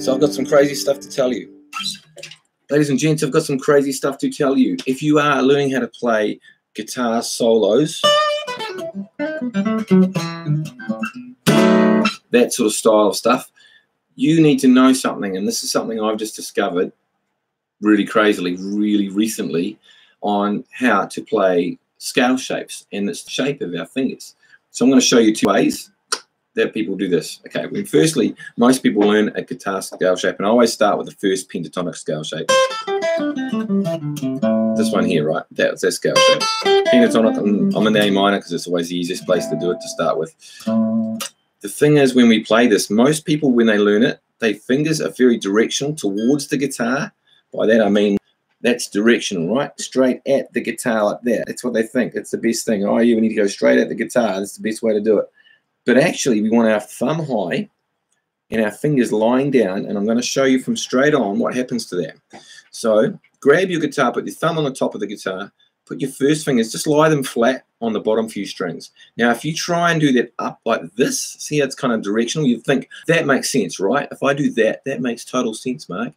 So I've got some crazy stuff to tell you. Ladies and gents, I've got some crazy stuff to tell you. If you are learning how to play guitar solos, that sort of style of stuff, you need to know something, and this is something I've just discovered really crazily, really recently, on how to play scale shapes and the shape of our fingers. So I'm going to show you two ways that people do this. Okay, well, firstly, most people learn a guitar scale shape, and I always start with the first pentatonic scale shape. This one here, right? That's that scale shape. Pentatonic, I'm in the A minor because it's always the easiest place to do it to start with. The thing is, when we play this, most people, when they learn it, their fingers are very directional towards the guitar. By that I mean that's directional, right? Straight at the guitar like that. That's what they think. It's the best thing. Oh, you need to go straight at the guitar. That's the best way to do it. But actually, we want our thumb high and our fingers lying down, and I'm going to show you from straight on what happens to that. So grab your guitar, put your thumb on the top of the guitar, put your first fingers, just lie them flat on the bottom few strings. Now, if you try and do that up like this, see how it's kind of directional? You think, that makes sense, right? If I do that, that makes total sense, Mark.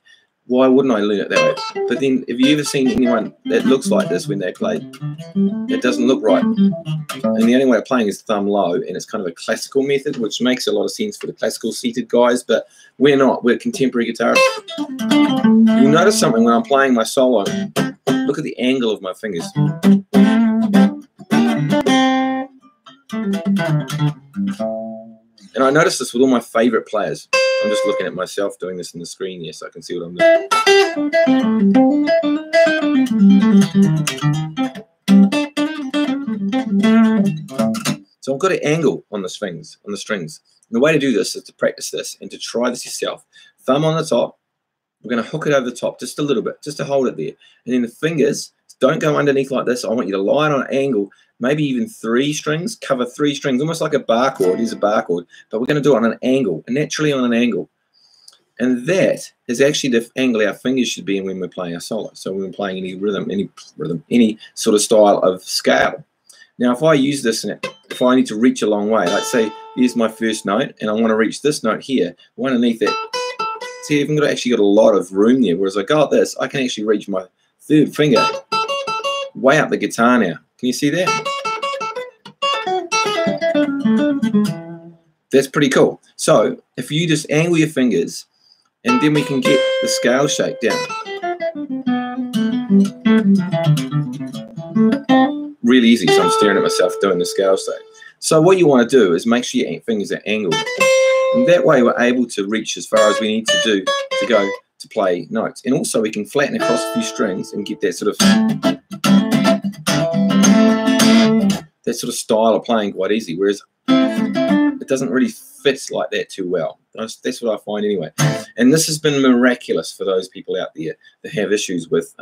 Why wouldn't I learn it that way? But then, have you ever seen anyone that looks like this when they play? It doesn't look right. And the only way of playing is thumb low, and it's kind of a classical method, which makes a lot of sense for the classical seated guys, but we're not. We're contemporary guitarists. You'll notice something when I'm playing my solo. Look at the angle of my fingers. And I notice this with all my favorite players. I'm just looking at myself doing this in the screen here so I can see what I'm doing. So I've got an angle on the strings. And the way to do this is to practice this and to try this yourself. Thumb on the top. We're going to hook it over the top just a little bit, just to hold it there. And then the fingers, don't go underneath like this. I want you to lie it on an angle, maybe even 3 strings, cover 3 strings, almost like a bar chord. Here's a bar chord, but we're going to do it on an angle, naturally on an angle. And that is actually the angle our fingers should be in when we're playing our solo. So when we're playing any rhythm, any sort of style of scale. Now, if I use this, and if I need to reach a long way, like say, here's my first note, and I want to reach this note here, one underneath it. See, I've actually got a lot of room there. Whereas I go like this, I can actually reach my 3rd finger way up the guitar now. Can you see that? That's pretty cool. So if you just angle your fingers, and then we can get the scale shape down. Really easy. So I'm staring at myself doing the scale shape. So what you want to do is make sure your fingers are angled. And that way we're able to reach as far as we need to do to go to play notes. And also we can flatten across a few strings and get that sort of style of playing quite easy, whereas it doesn't really fit like that too well. That's what I find anyway. And this has been miraculous for those people out there that have issues with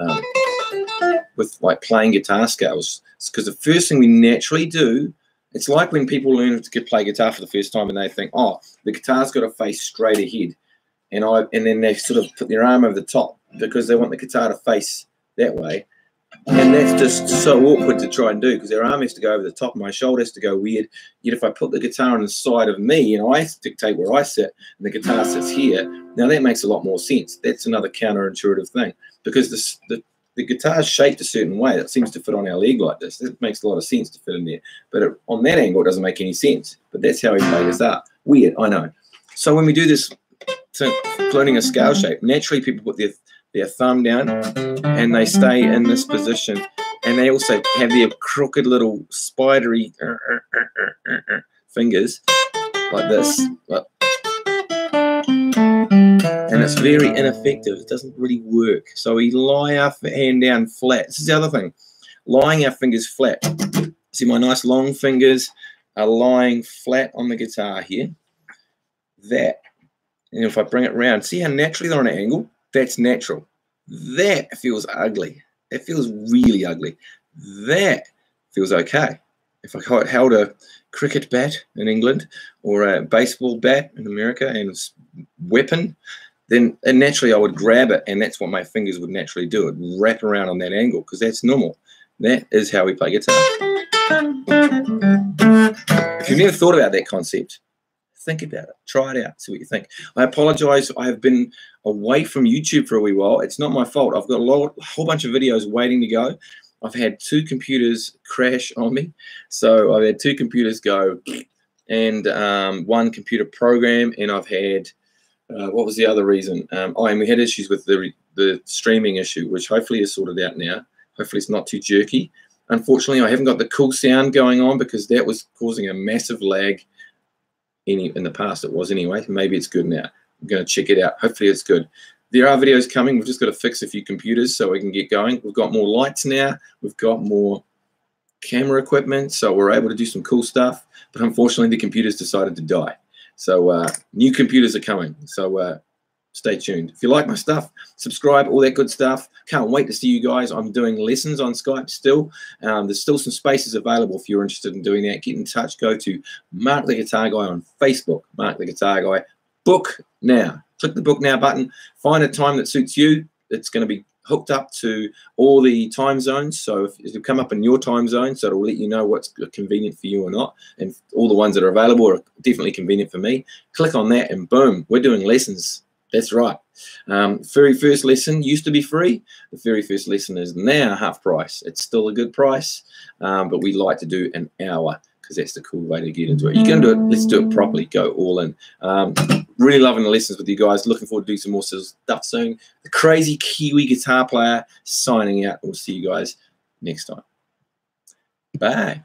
like playing guitar scales. Because the first thing we naturally do, it's like when people learn to play guitar for the first time and they think, oh, the guitar's got to face straight ahead. And then they sort of put their arm over the top because they want the guitar to face that way. And that's just so awkward to try and do because their arm has to go over the top, my shoulder has to go weird. Yet if I put the guitar on the side of me and I dictate where I sit and the guitar sits here, now that makes a lot more sense. That's another counterintuitive thing because the guitar is shaped a certain way that seems to fit on our leg like this. It makes a lot of sense to fit in there. But on that angle, it doesn't make any sense. But that's how we play this up. Weird, I know. So when we do this, learning a scale shape, naturally people put their thumb down and they stay in this position. And they also have their crooked little spidery fingers like this. And it's very ineffective. It doesn't really work. So we lie our hand down flat. This is the other thing. Lying our fingers flat. See, my nice long fingers are lying flat on the guitar here. That. And if I bring it around, see how naturally they're on an angle? That's natural. That feels ugly. It feels really ugly. That feels okay. If I held a cricket bat in England or a baseball bat in America and it's weapon, then naturally I would grab it, and that's what my fingers would naturally do. It would wrap around on that angle because that's normal. That is how we play guitar. If you've never thought about that concept, Think about it. Try it out. See what you think. I apologize. I have been away from YouTube for a wee while. It's not my fault. I've got a whole bunch of videos waiting to go. I've had 2 computers crash on me. So I've had 2 computers go and 1 computer program, and I've had, what was the other reason? And we had issues with the streaming issue, which hopefully is sorted out now. Hopefully it's not too jerky. Unfortunately, I haven't got the cool sound going on because that was causing a massive lag in the past. It was anyway. Maybe it's good now. I'm going to check it out. Hopefully it's good. There are videos coming. We've just got to fix a few computers so we can get going. We've got more lights now. We've got more camera equipment, so we're able to do some cool stuff. But unfortunately, the computers decided to die. So new computers are coming. So stay tuned. If you like my stuff, subscribe, all that good stuff. Can't wait to see you guys. I'm doing lessons on Skype still. There's still some spaces available if you're interested in doing that. Get in touch. Go to Mark the Guitar Guy on Facebook. Mark the Guitar Guy. Book now. Click the book now button. Find a time that suits you. It's going to be hooked up to all the time zones. So if you come up in your time zone, so it'll let you know what's convenient for you or not. And all the ones that are available are definitely convenient for me. Click on that and boom, we're doing lessons. That's right. Very first lesson used to be free. The very first lesson is now half price. It's still a good price, but we like to do an hour because that's the cool way to get into it. You can do it. Let's do it properly. Go all in. Really loving the lessons with you guys. Looking forward to doing some more stuff soon. The crazy Kiwi guitar player signing out. We'll see you guys next time. Bye.